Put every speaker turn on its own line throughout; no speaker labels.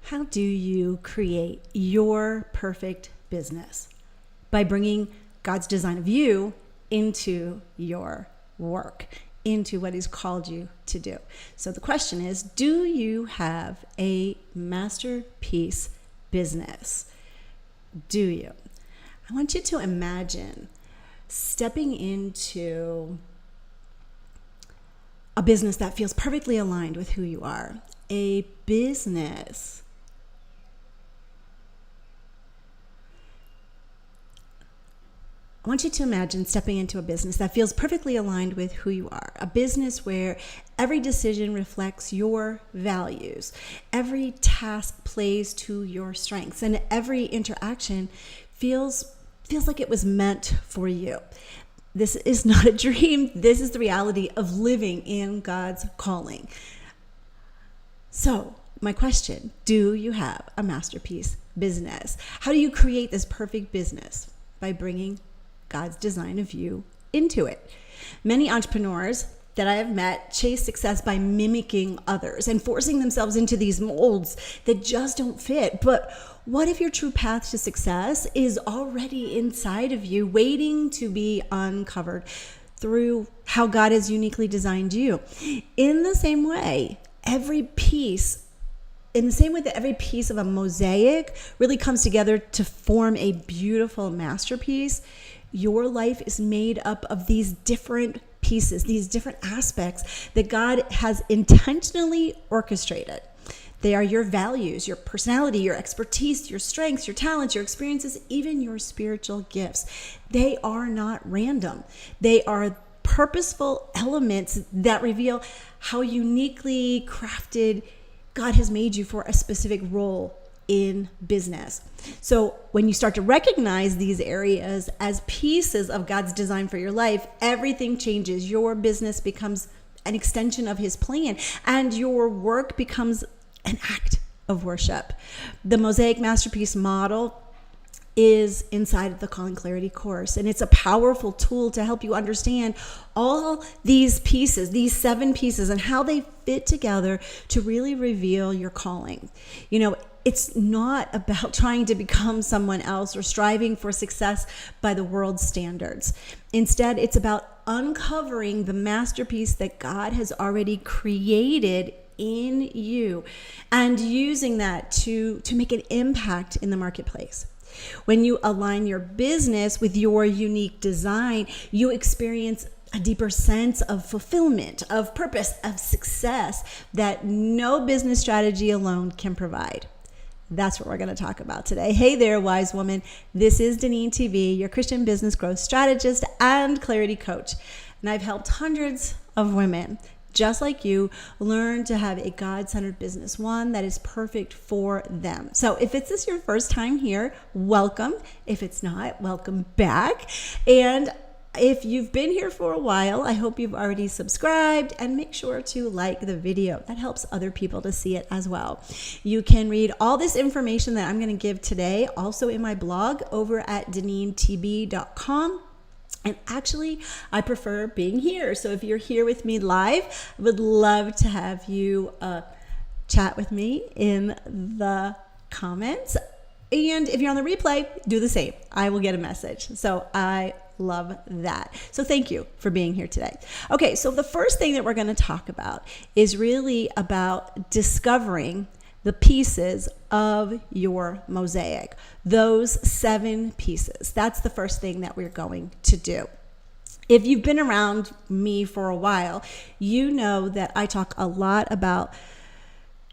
How do you create your perfect business? By bringing God's design of you into your work, into what He's called you to do. So the question is, do you have a masterpiece business? Do you? I want you to imagine stepping into a business that feels perfectly aligned with who you are. A business I want you to imagine stepping into a business that feels perfectly aligned with who you are. A business where every decision reflects your values. Every task plays to your strengths, and every interaction feels like it was meant for you. This is not a dream. This is the reality of living in God's calling. So, my question, do you have a masterpiece business? How do you create this perfect business? By bringing God's design of you into it. Many entrepreneurs that I have met chase success by mimicking others and forcing themselves into these molds that just don't fit. But what if your true path to success is already inside of you, waiting to be uncovered through how God has uniquely designed you? In the same way that every piece of a mosaic really comes together to form a beautiful masterpiece, your life is made up of these different pieces, these different aspects that God has intentionally orchestrated. They are your values, your personality, your expertise, your strengths, your talents, your experiences, even your spiritual gifts. They are not random. They are purposeful elements that reveal how uniquely crafted God has made you for a specific role in business. So when you start to recognize these areas as pieces of God's design for your life, everything changes. Your business becomes an extension of His plan, and your work becomes an act of worship. The Mosaic Masterpiece model is inside of the Calling Clarity course, and it's a powerful tool to help you understand all these pieces, these 7 pieces, and how they fit together to really reveal your calling. It's not about trying to become someone else or striving for success by the world's standards. Instead, it's about uncovering the masterpiece that God has already created in you and using that to make an impact in the marketplace. When you align your business with your unique design, you experience a deeper sense of fulfillment, of purpose, of success that no business strategy alone can provide. That's what we're going to talk about today. Hey there, wise woman. This is Deneen TV, your Christian business growth strategist and clarity coach. And I've helped hundreds of women just like you learn to have a God-centered business, one that is perfect for them. So if this is your first time here, welcome. If it's not, welcome back. And if you've been here for a while, I hope you've already subscribed, and make sure to like the video. That helps other people to see it as well. You can read all this information that I'm going to give today also in my blog over at DeneenTB.com. And actually, I prefer being here. So if you're here with me live, I would love to have you chat with me in the comments. And if you're on the replay, do the same. I will get a message. So I love that. So thank you for being here today. Okay, so the first thing that we're going to talk about is really about discovering the pieces of your mosaic, those 7 pieces. That's the first thing that we're going to do. If you've been around me for a while, you know that I talk a lot about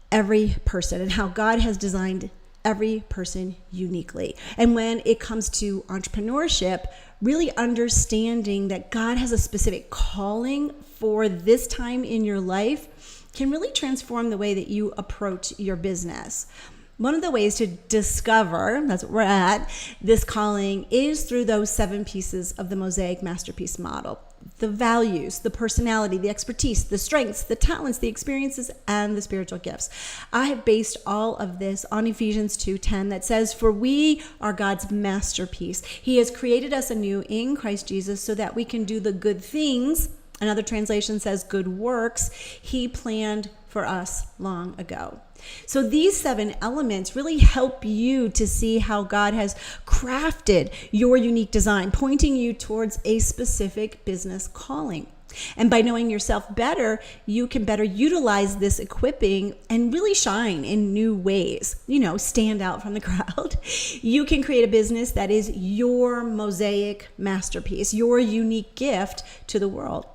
every person and how God has designed every person uniquely. And when it comes to entrepreneurship, really understanding that God has a specific calling for this time in your life can really transform the way that you approach your business. One of the ways to discover, that's what we're at, this calling is through those 7 pieces of the Mosaic Masterpiece model. The values, the personality, the expertise, the strengths, the talents, the experiences, and the spiritual gifts. I have based all of this on Ephesians 2:10 that says, "For we are God's masterpiece. He has created us anew in Christ Jesus so that we can do the good things," another translation says good works, He planned for us long ago. So these 7 elements really help you to see how God has crafted your unique design, pointing you towards a specific business calling. And by knowing yourself better, you can better utilize this equipping and really shine in new ways, stand out from the crowd. You can create a business that is your mosaic masterpiece, your unique gift to the world.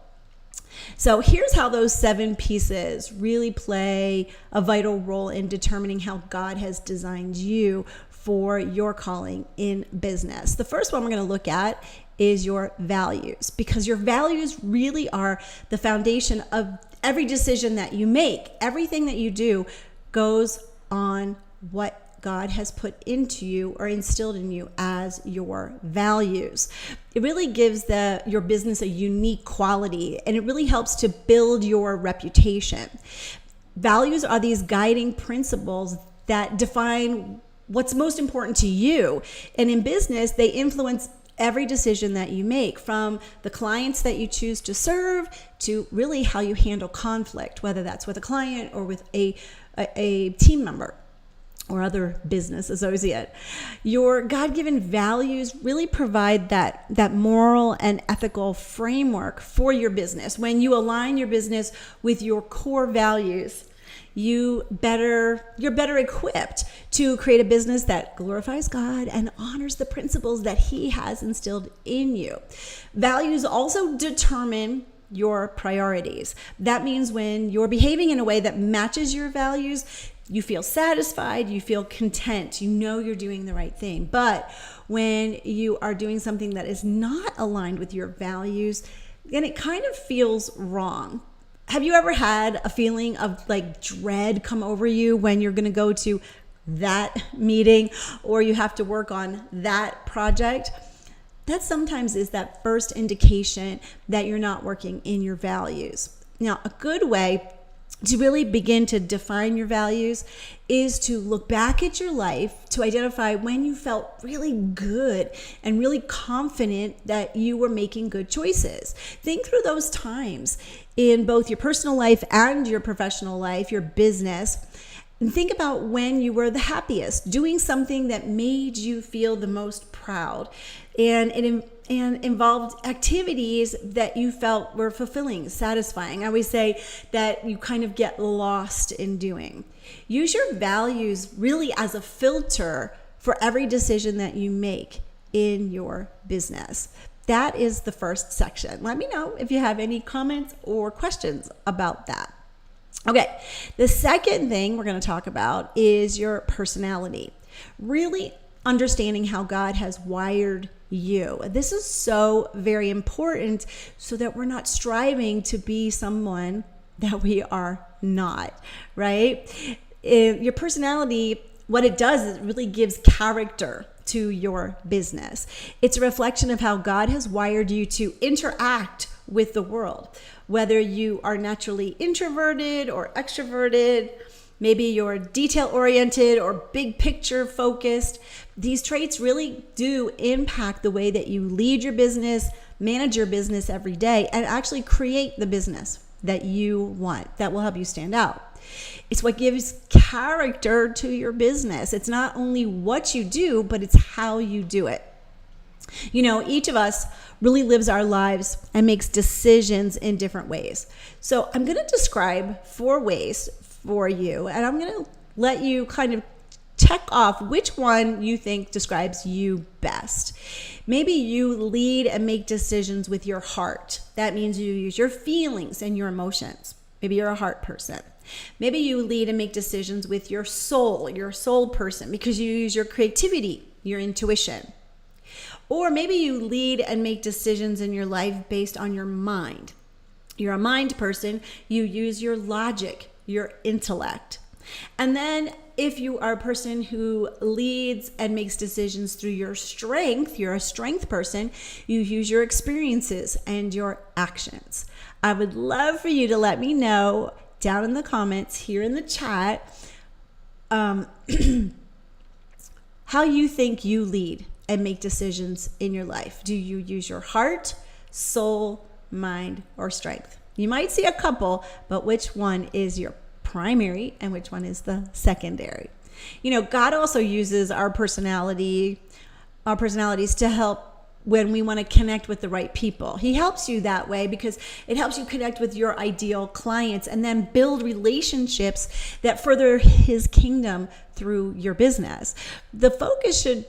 So here's how those 7 pieces really play a vital role in determining how God has designed you for your calling in business. The first one we're going to look at is your values, because your values really are the foundation of every decision that you make. Everything that you do goes on what God has put into you or instilled in you as your values. It really gives your business a unique quality, and it really helps to build your reputation. Values are these guiding principles that define what's most important to you. And in business, they influence every decision that you make, from the clients that you choose to serve to really how you handle conflict, whether that's with a client or with a team member or other business associate. Your God-given values really provide that moral and ethical framework for your business. When you align your business with your core values, you're better equipped to create a business that glorifies God and honors the principles that He has instilled in you. Values also determine your priorities. That means when you're behaving in a way that matches your values, you feel satisfied, you feel content, you know you're doing the right thing. But when you are doing something that is not aligned with your values, then it kind of feels wrong. Have you ever had a feeling of dread come over you when you're going to go to that meeting or you have to work on that project? That sometimes is that first indication that you're not working in your values. Now, a good way to really begin to define your values is to look back at your life to identify when you felt really good and really confident that you were making good choices. Think through those times in both your personal life and your professional life, your business, and think about when you were the happiest, doing something that made you feel the most proud, and involved activities that you felt were fulfilling, satisfying. I always say that you kind of get lost in doing. Use your values really as a filter for every decision that you make in your business. That is the first section. Let me know if you have any comments or questions about that. Okay, the second thing we're going to talk about is your personality. Really understanding how God has wired you. This is so very important so that we're not striving to be someone that we are not, right? Your personality, what it does is it really gives character to your business. It's a reflection of how God has wired you to interact with the world, whether you are naturally introverted or extroverted. Maybe you're detail-oriented or big picture focused. These traits really do impact the way that you lead your business, manage your business every day, and actually create the business that you want that will help you stand out. It's what gives character to your business. It's not only what you do, but it's how you do it. Each of us really lives our lives and makes decisions in different ways. So I'm going to describe 4 ways for you, and I'm going to let you kind of check off which one you think describes you best. Maybe you lead and make decisions with your heart. That means you use your feelings and your emotions. Maybe you're a heart person. Maybe you lead and make decisions with your soul person, because you use your creativity, your intuition. Or maybe you lead and make decisions in your life based on your mind. You're a mind person. You use your logic, your intellect. And then if you are a person who leads and makes decisions through your strength, you're a strength person, you use your experiences and your actions. I would love for you to let me know down in the comments here in the chat how you think you lead and make decisions in your life. Do you use your heart, soul, mind, or strength? You might see a couple, but which one is your primary and which one is the secondary. God also uses our personalities to help when we want to connect with the right people. He helps you that way because it helps you connect with your ideal clients and then build relationships that further his kingdom through your business. The focus should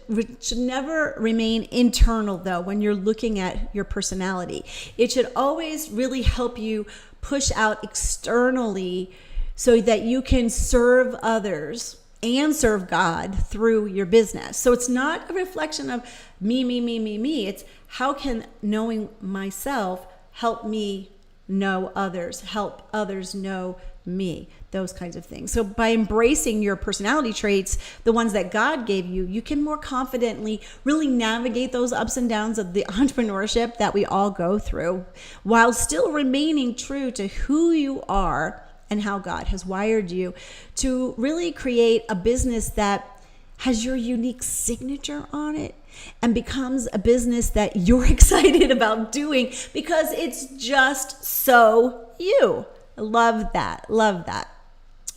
never remain internal, though, when you're looking at your personality. It should always really help you push out externally so that you can serve others and serve God through your business. So it's not a reflection of me. It's how can knowing myself help me know others, help others know me, those kinds of things. So by embracing your personality traits, the ones that God gave you, you can more confidently really navigate those ups and downs of the entrepreneurship that we all go through while still remaining true to who you are and how God has wired you to really create a business that has your unique signature on it and becomes a business that you're excited about doing because it's just so you. Love that.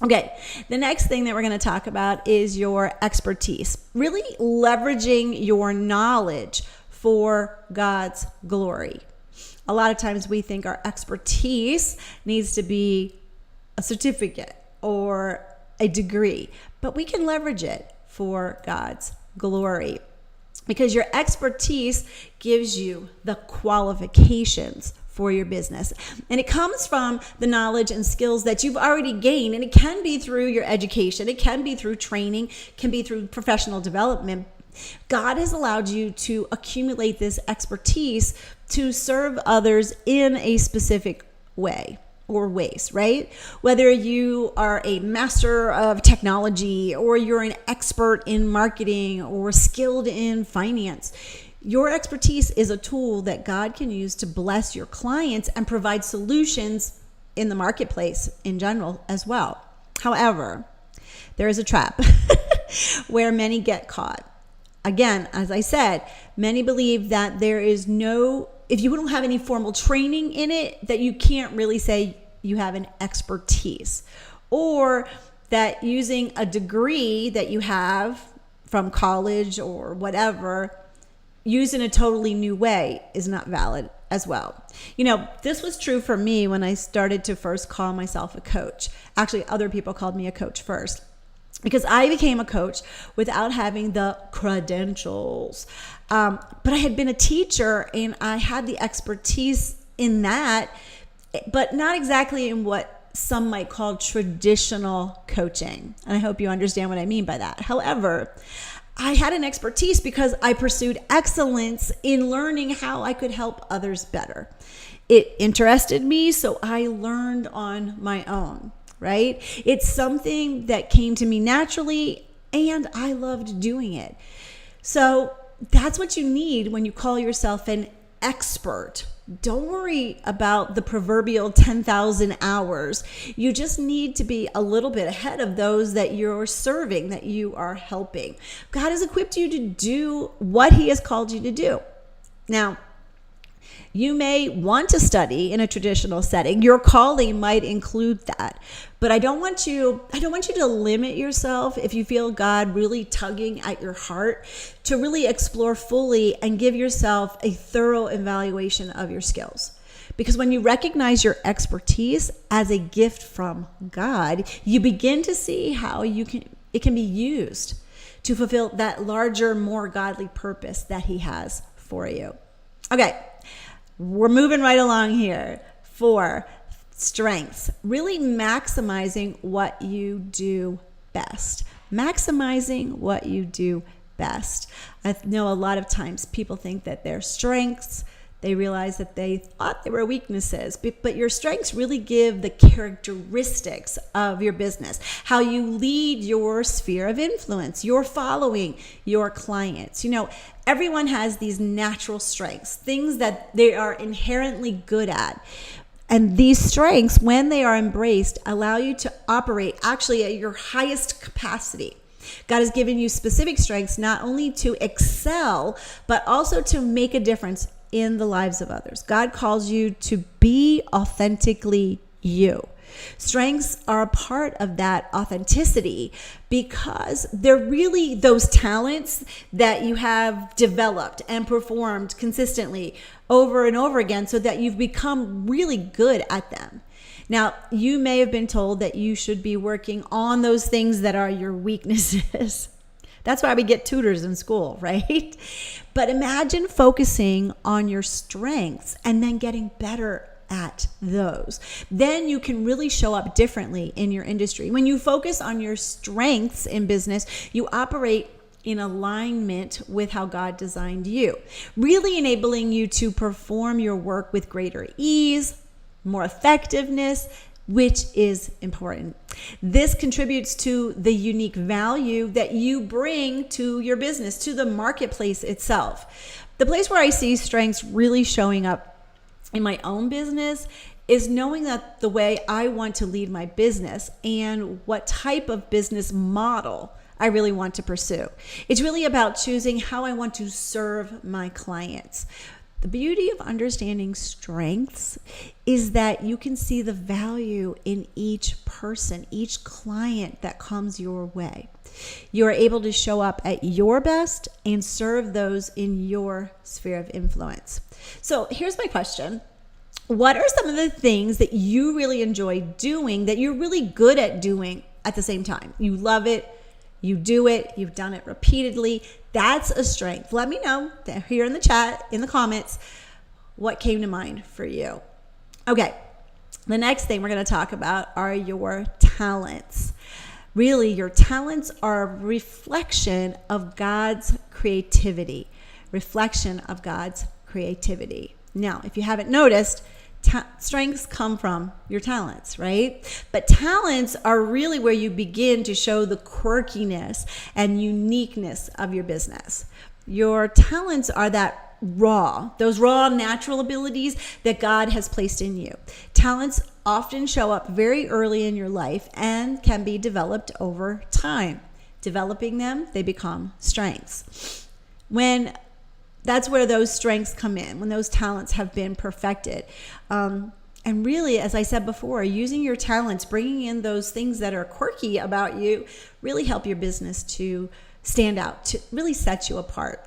Okay, the next thing that we're going to talk about is your expertise. Really leveraging your knowledge for God's glory. A lot of times we think our expertise needs to be a certificate or a degree, but we can leverage it for God's glory because your expertise gives you the qualifications for your business. And it comes from the knowledge and skills that you've already gained. And it can be through your education. It can be through training, can be through professional development. God has allowed you to accumulate this expertise to serve others in a specific way or ways, right? Whether you are a master of technology or you're an expert in marketing or skilled in finance, your expertise is a tool that God can use to bless your clients and provide solutions in the marketplace in general as well. However, there is a trap where many get caught. Again, as I said, many believe that there is if you don't have any formal training in it, that you can't really say you have an expertise, or that using a degree that you have from college or whatever, used in a totally new way, is not valid as well. This was true for me when I started to first call myself a coach. Actually, other people called me a coach first, because I became a coach without having the credentials. But I had been a teacher and I had the expertise in that, but not exactly in what some might call traditional coaching. And I hope you understand what I mean by that. However, I had an expertise because I pursued excellence in learning how I could help others better. It interested me, so I learned on my own, right? It's something that came to me naturally, and I loved doing it. So that's what you need when you call yourself an expert. Don't worry about the proverbial 10,000 hours. You just need to be a little bit ahead of those that you're serving, that you are helping. God has equipped you to do what He has called you to do. Now, you may want to study in a traditional setting. Your calling might include that. But I don't want you to limit yourself if you feel God really tugging at your heart to really explore fully and give yourself a thorough evaluation of your skills. Because when you recognize your expertise as a gift from God, you begin to see how it can be used to fulfill that larger, more godly purpose that He has for you. Okay. We're moving right along here. 4, strengths. Really maximizing what you do best. Maximizing what you do best. I know a lot of times people think that their strengths, they realize that they thought they were weaknesses, but your strengths really give the characteristics of your business, how you lead your sphere of influence, your following, your clients. Everyone has these natural strengths, things that they are inherently good at. And these strengths, when they are embraced, allow you to operate actually at your highest capacity. God has given you specific strengths not only to excel, but also to make a difference in the lives of others. God calls you to be authentically you. Strengths are a part of that authenticity because they're really those talents that you have developed and performed consistently over and over again so that you've become really good at them. Now, you may have been told that you should be working on those things that are your weaknesses. That's why we get tutors in school, right? But imagine focusing on your strengths and then getting better at those. Then you can really show up differently in your industry. When you focus on your strengths in business, you operate in alignment with how God designed you, really enabling you to perform your work with greater ease, more effectiveness, which is important. This contributes to the unique value that you bring to your business, to the marketplace itself. The place where I see strengths really showing up in my own business is knowing that the way I want to lead my business and what type of business model I really want to pursue. It's really about choosing how I want to serve my clients. The beauty of understanding strengths is that you can see the value in each person, each client that comes your way. You are able to show up at your best and serve those in your sphere of influence. So here's my question. What are some of the things that you really enjoy doing that you're really good at doing at the same time? You love it. You do it. You've done it repeatedly. That's a strength. Let me know here in the chat, in the comments, what came to mind for you. Okay. The next thing we're going to talk about are your talents. Really, your talents are a reflection of God's creativity. Reflection of God's creativity. Now, if you haven't noticed, strengths come from your talents, right? But talents are really where you begin to show the quirkiness and uniqueness of your business. Your talents are those raw natural abilities that God has placed in you. Talents often show up very early in your life and can be developed over time. Developing them, they become strengths. That's where those strengths come in, when those talents have been perfected. And really, as I said before, using your talents, bringing in those things that are quirky about you, really help your business to stand out, to really set you apart.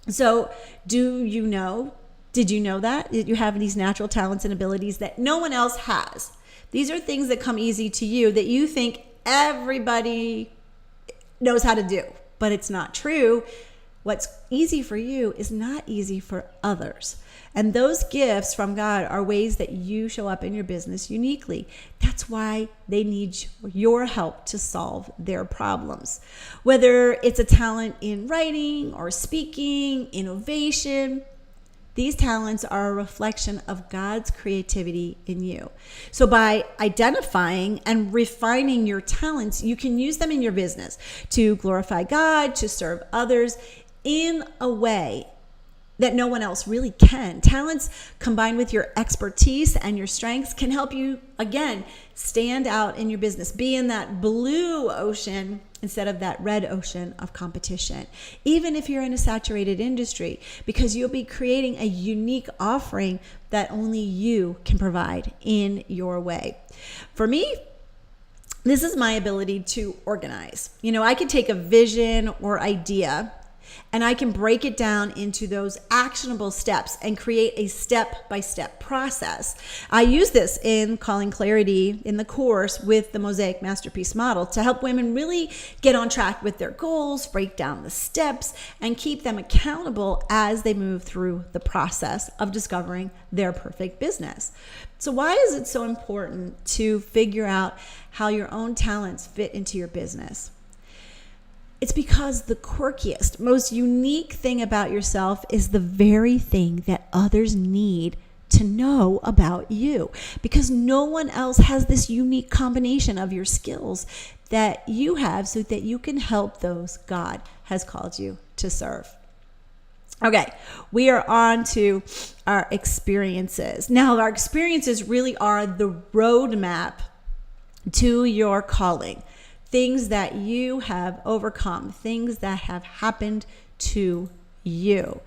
So did you know that you have these natural talents and abilities that no one else has? These are things that come easy to you that you think everybody knows how to do, but it's not true. What's easy for you is not easy for others. And those gifts from God are ways that you show up in your business uniquely. That's why they need your help to solve their problems. Whether it's a talent in writing or speaking, innovation, these talents are a reflection of God's creativity in you. So by identifying and refining your talents, you can use them in your business to glorify God, to serve others in a way that no one else really can. Talents combined with your expertise and your strengths can help you, again, stand out in your business. Be in that blue ocean instead of that red ocean of competition, even if you're in a saturated industry, because you'll be creating a unique offering that only you can provide in your way. For me, this is my ability to organize. I could take a vision or idea and I can break it down into those actionable steps and create a step-by-step process. I use this in Calling Clarity in the course with the Mosaic Masterpiece Model to help women really get on track with their goals, break down the steps, and keep them accountable as they move through the process of discovering their perfect business. So why is it so important to figure out how your own talents fit into your business? It's because the quirkiest, most unique thing about yourself is the very thing that others need to know about you, because no one else has this unique combination of your skills that you have so that you can help those God has called you to serve. Okay, we are on to our experiences. Now, our experiences really are the roadmap to your calling. Things that you have overcome, things that have happened to you.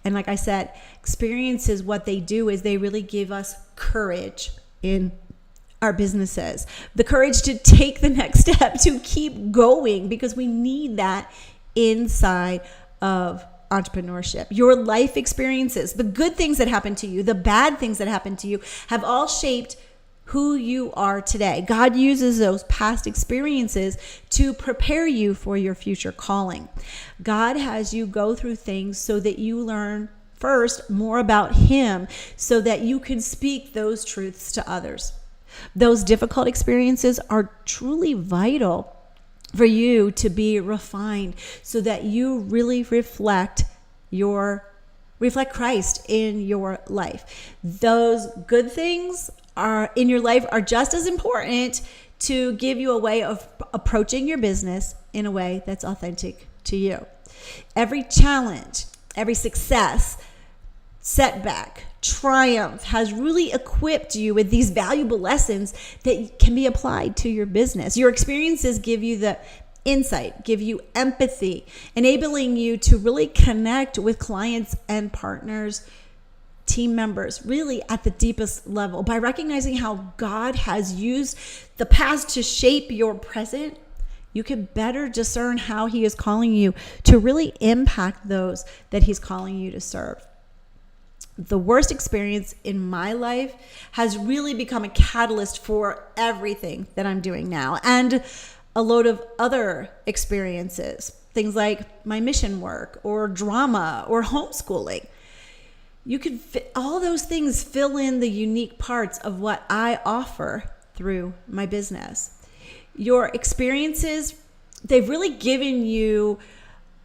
And like I said, experiences, what they do is they really give us courage in our businesses, the courage to take the next step, to keep going, because we need that inside of entrepreneurship. Your life experiences, the good things that happen to you, the bad things that happen to you, have all shaped who you are today. God uses those past experiences to prepare you for your future calling. God has you go through things so that you learn first more about Him, so that you can speak those truths to others. Those difficult experiences are truly vital for you to be refined, so that you really reflect Christ in your life. Those good things are in your life are just as important to give you a way of approaching your business in a way that's authentic to you. Every challenge, every success, setback, triumph has really equipped you with these valuable lessons that can be applied to your business. Your experiences give you the insight, give you empathy, enabling you to really connect with clients and partners, team members, really at the deepest level. By recognizing how God has used the past to shape your present, you can better discern how He is calling you to really impact those that He's calling you to serve. The worst experience in my life has really become a catalyst for everything that I'm doing now, and a load of other experiences, things like my mission work or drama or homeschooling. You can all those things fill in the unique parts of what I offer through my business. Your experiences, they've really given you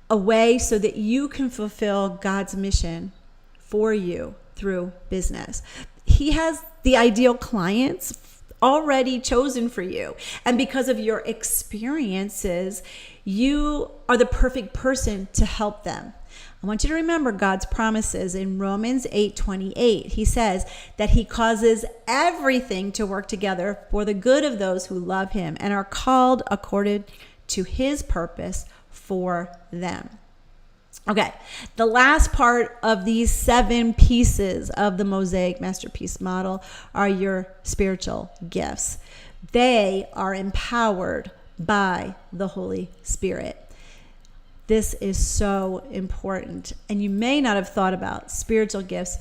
a way so that you can fulfill God's mission for you through business. He has the ideal clients already chosen for you. And because of your experiences, you are the perfect person to help them. I want you to remember God's promises in Romans 8:28. He says that He causes everything to work together for the good of those who love Him and are called according to His purpose for them. Okay, the last part of these 7 pieces of the mosaic masterpiece model are your spiritual gifts. They are empowered by the Holy Spirit. This is so important. And you may not have thought about spiritual gifts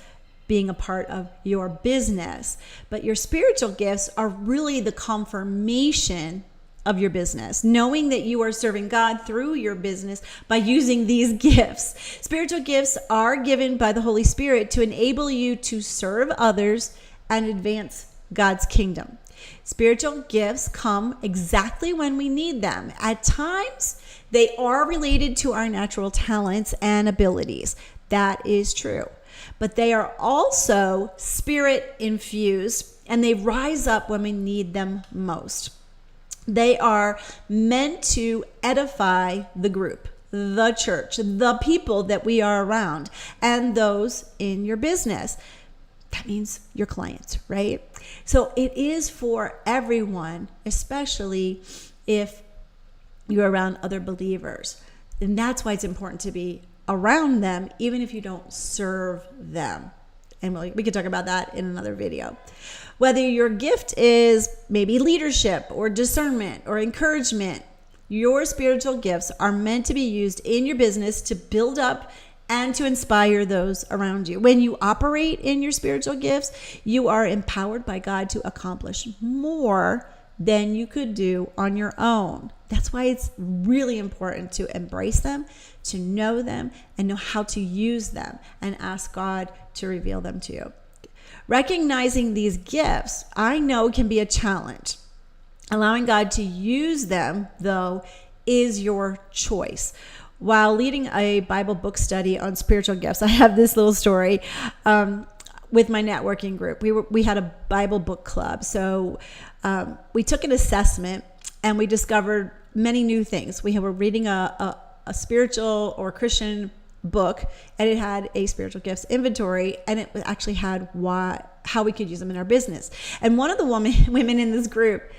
being a part of your business, but your spiritual gifts are really the confirmation of your business, knowing that you are serving God through your business by using these gifts. Spiritual gifts are given by the Holy Spirit to enable you to serve others and advance God's kingdom. Spiritual gifts come exactly when we need them. At times, they are related to our natural talents and abilities. That is true. But they are also spirit infused, and they rise up when we need them most. They are meant to edify the group, the church, the people that we are around, and those in your business. That means your clients, right? So it is for everyone, especially if you're around other believers. And that's why it's important to be around them, even if you don't serve them. And we can talk about that in another video. Whether your gift is maybe leadership or discernment or encouragement, your spiritual gifts are meant to be used in your business to build up and to inspire those around you. When you operate in your spiritual gifts, you are empowered by God to accomplish more than you could do on your own. That's why it's really important to embrace them, to know them, and know how to use them, and ask God to reveal them to you. Recognizing these gifts, I know, can be a challenge. Allowing God to use them, though, is your choice. While leading a Bible book study on spiritual gifts, I have this little story with my networking group. We had a Bible book club. So we took an assessment and we discovered many new things. We were reading a spiritual or Christian book, and it had a spiritual gifts inventory, and it actually had how we could use them in our business. And one of the women in this group,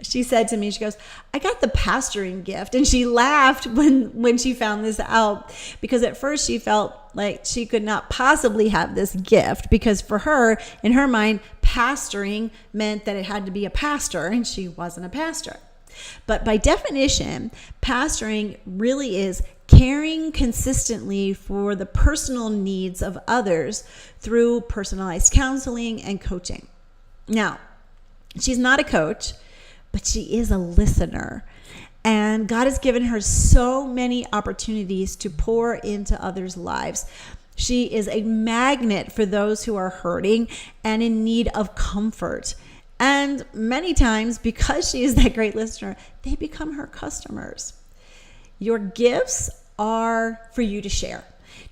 she said to me, she goes, "I got the pastoring gift." And she laughed when she found this out, because at first she felt like she could not possibly have this gift, because for her, in her mind, pastoring meant that it had to be a pastor, and she wasn't a pastor. But by definition, pastoring really is caring consistently for the personal needs of others through personalized counseling and coaching. Now, she's not a coach, but she is a listener. And God has given her so many opportunities to pour into others' lives. She is a magnet for those who are hurting and in need of comfort. And many times, because she is that great listener, they become her customers. Your gifts are for you to share.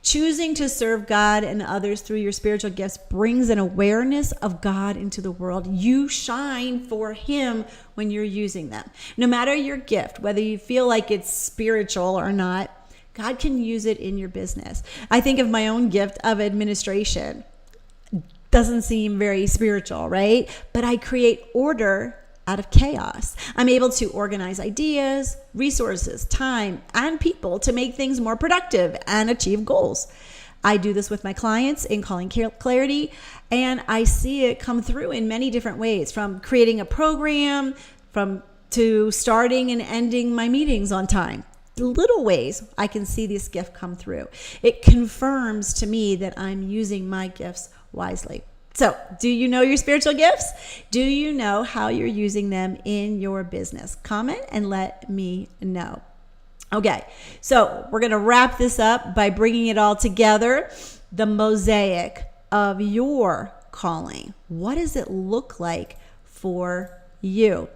Choosing to serve God and others through your spiritual gifts brings an awareness of God into the world. You shine for Him when you're using them. No matter your gift, whether you feel like it's spiritual or not, God can use it in your business. I think of my own gift of administration. Doesn't seem very spiritual, right? But I create order out of chaos. I'm able to organize ideas, resources, time, and people to make things more productive and achieve goals. I do this with my clients in Calling Clarity, and I see it come through in many different ways, from creating a program, to starting and ending my meetings on time. Little ways I can see this gift come through. It confirms to me that I'm using my gifts wisely. So, do you know your spiritual gifts? Do you know how you're using them in your business? Comment and let me know. Okay, so we're going to wrap this up by bringing it all together. The mosaic of your calling. What does it look like for you?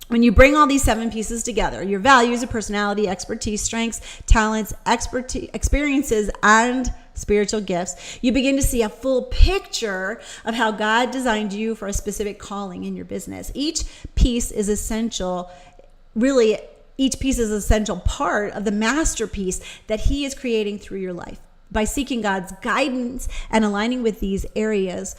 When you bring all these 7 pieces together, your values, your personality, expertise, strengths, talents, experiences, and spiritual gifts, you begin to see a full picture of how God designed you for a specific calling in your business. Each piece is essential, really, each piece is an essential part of the masterpiece that He is creating through your life. By seeking God's guidance and aligning with these areas,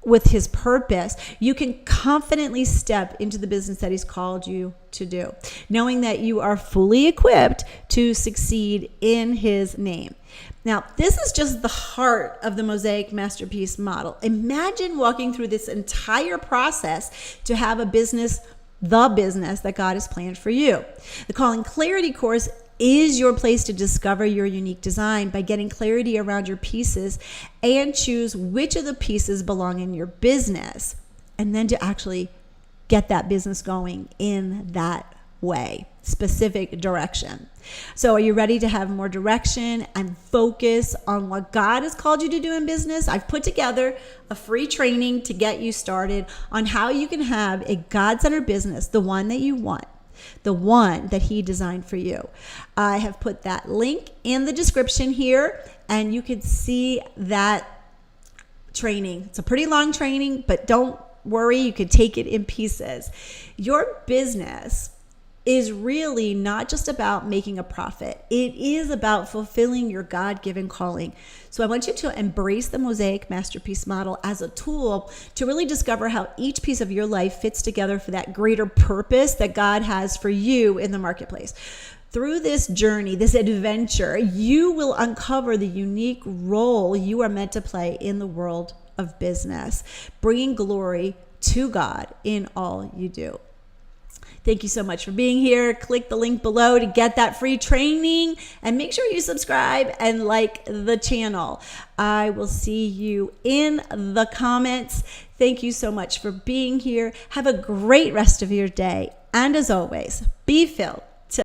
with His purpose, you can confidently step into the business that He's called you to do, knowing that you are fully equipped to succeed in His name. Now, this is just the heart of the Mosaic Masterpiece model. Imagine walking through this entire process to have a business, the business that God has planned for you. The Calling Clarity course is your place to discover your unique design by getting clarity around your pieces and choose which of the pieces belong in your business, and then to actually get that business going in that way, specific direction. So are you ready to have more direction and focus on what God has called you to do in business? I've put together a free training to get you started on how you can have a God-centered business, the one that you want, the one that He designed for you. I have put that link in the description here, and you can see that training. It's a pretty long training, but don't worry, you can take it in pieces. Your business is really not just about making a profit. It is about fulfilling your God-given calling. So I want you to embrace the Mosaic Masterpiece model as a tool to really discover how each piece of your life fits together for that greater purpose that God has for you in the marketplace. Through this journey, this adventure, you will uncover the unique role you are meant to play in the world of business, bringing glory to God in all you do. Thank you so much for being here. Click the link below to get that free training, and make sure you subscribe and like the channel. I will see you in the comments. Thank you so much for being here. Have a great rest of your day. And as always, be filled